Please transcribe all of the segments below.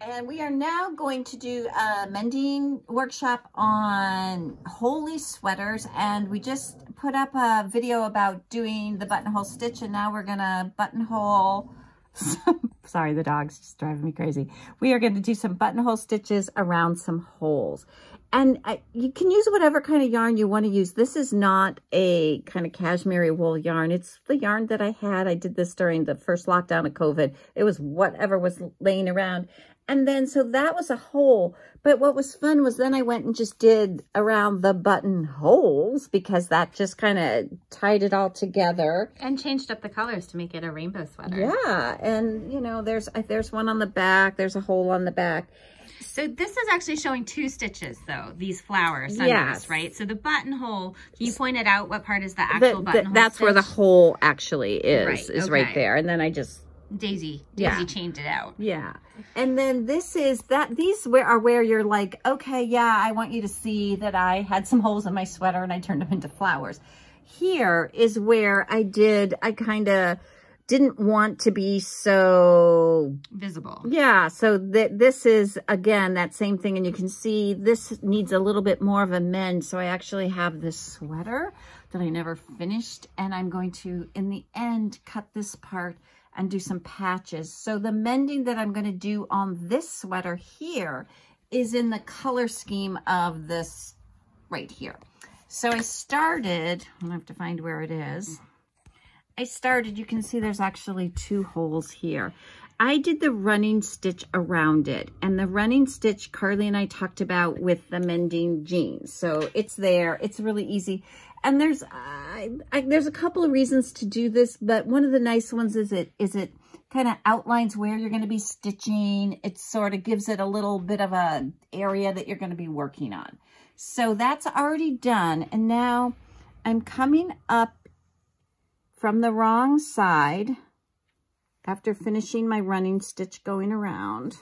And we are now going to do a mending workshop on holey sweaters, and we just put up a video about doing the buttonhole stitch, and now we're gonna buttonhole sorry, the dog's just driving me crazy. We are going to do some buttonhole stitches around some holes. And you can use whatever kind of yarn you want to use. This is not a kind of cashmere wool yarn. It's the yarn that I had. I did this during the first lockdown of COVID. It was whatever was laying around. And then, so that was a hole. But what was fun was then I went and just did around the buttonholes, because that just kind of tied it all together. And changed up the colors to make it a rainbow sweater. Yeah. And, you know, there's one on the back. There's a hole on the back. So this is actually showing 2 stitches, though, these flowers, yes, right? So the buttonhole, can you point it out? What part is the actual buttonhole That's stitch? where the hole actually is, right, okay. Right there. And then I just... Daisy changed it out. Yeah. And then this is that, these are where you're like, okay, yeah, I want you to see that I had some holes in my sweater and I turned them into flowers. Here is where I kind of didn't want to be so visible. Yeah. So this is, again, that same thing. And you can see this needs a little bit more of a mend. So I actually have this sweater that I never finished, and I'm going to, in the end, cut this part and do some patches. So the mending that I'm going to do on this sweater here is in the color scheme of this right here. So I started, I'm gonna have to find where it is. You can see there's actually 2 holes here. I did the running stitch around it, and the running stitch Carly and I talked about with the mending jeans. So it's there, it's really easy. And there's a couple of reasons to do this, but one of the nice ones is it kind of outlines where you're going to be stitching. It sort of gives it a little bit of a area that you're going to be working on. So that's already done. And now I'm coming up from the wrong side after finishing my running stitch going around,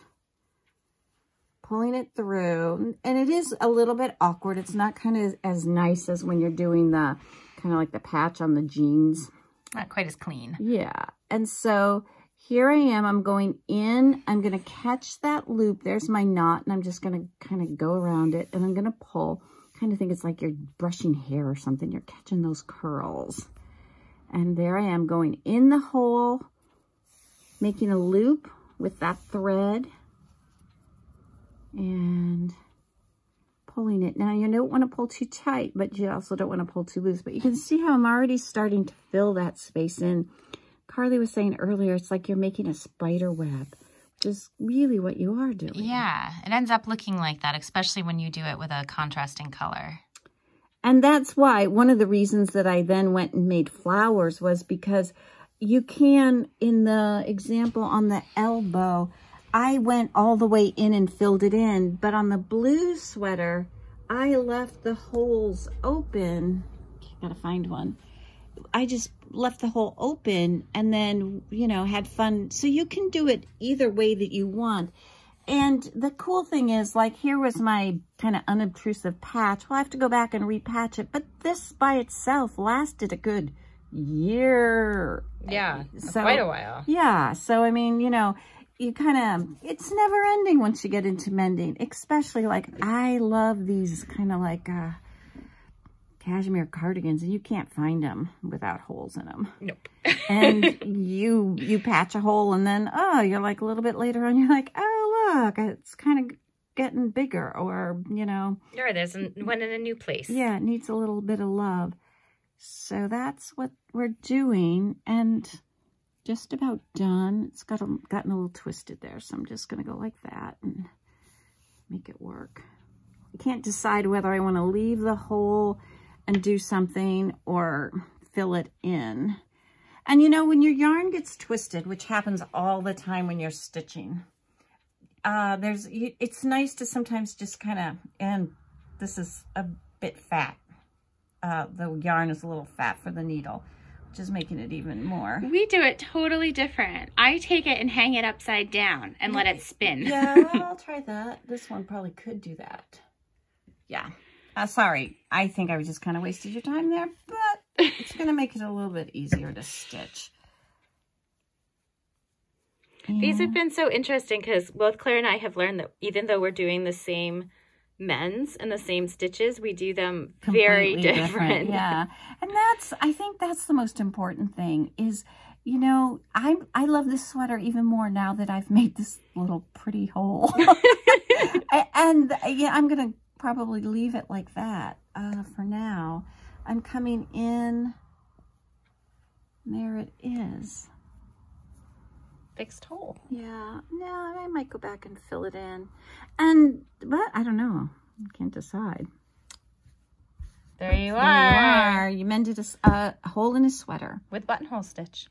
pulling it through, and it is a little bit awkward. It's not kind of as nice as when you're doing the kind of like the patch on the jeans. Not quite as clean. Yeah. And so here I am, I'm going in, I'm going to catch that loop. There's my knot, and I'm just going to kind of go around it, and I'm going to pull. Kind of think it's like you're brushing hair or something. You're catching those curls. And there I am going in the hole, making a loop with that thread and pulling it. Now, you don't want to pull too tight, but you also don't want to pull too loose. But you can see how I'm already starting to fill that space in. Carly was saying earlier, it's like you're making a spider web, which is really what you are doing. Yeah, it ends up looking like that, especially when you do it with a contrasting color. And that's why one of the reasons that I then went and made flowers was because you can, in the example on the elbow, I went all the way in and filled it in, but on the blue sweater, I left the holes open. Gotta find one. I just left the hole open and then, you know, had fun. So you can do it either way that you want. And the cool thing is, like, here was my kind of unobtrusive patch. Well, I have to go back and repatch it, but this by itself lasted a good year. Yeah, so, quite a while. Yeah, so I mean, you know, you kind of, it's never ending once you get into mending, especially like I love these kind of like cashmere cardigans, and you can't find them without holes in them. Nope. And you patch a hole, and then, oh, you're like a little bit later on, you're like, oh, look, it's kind of getting bigger, or, you know. Or there's one in a new place. Yeah, it needs a little bit of love. So that's what we're doing, and just about done. It's gotten a little twisted there, so I'm just going to go like that and make it work. I can't decide whether I want to leave the hole and do something or fill it in. And you know, when your yarn gets twisted, which happens all the time when you're stitching, it's nice to sometimes just kind of, and this is a bit fat. The yarn is a little fat for the needle, which is making it even more. We do it totally different. I take it and hang it upside down and let it spin. Yeah, I'll try that. This one probably could do that. Yeah. Sorry, I think I just kind of wasted your time there, but it's going to make it a little bit easier to stitch. These have been so interesting because both Claire and I have learned that even though we're doing the same mends and the same stitches, we do them very different. Yeah. And I think that's the most important thing is, you know, I love this sweater even more now that I've made this little pretty hole. And yeah, I'm going to probably leave it like that for now. I'm coming in. There it is. Fixed hole. Yeah. No, I might go back and fill it in. But I don't know. I can't decide. There you are. You mended a hole in a sweater. With buttonhole stitch.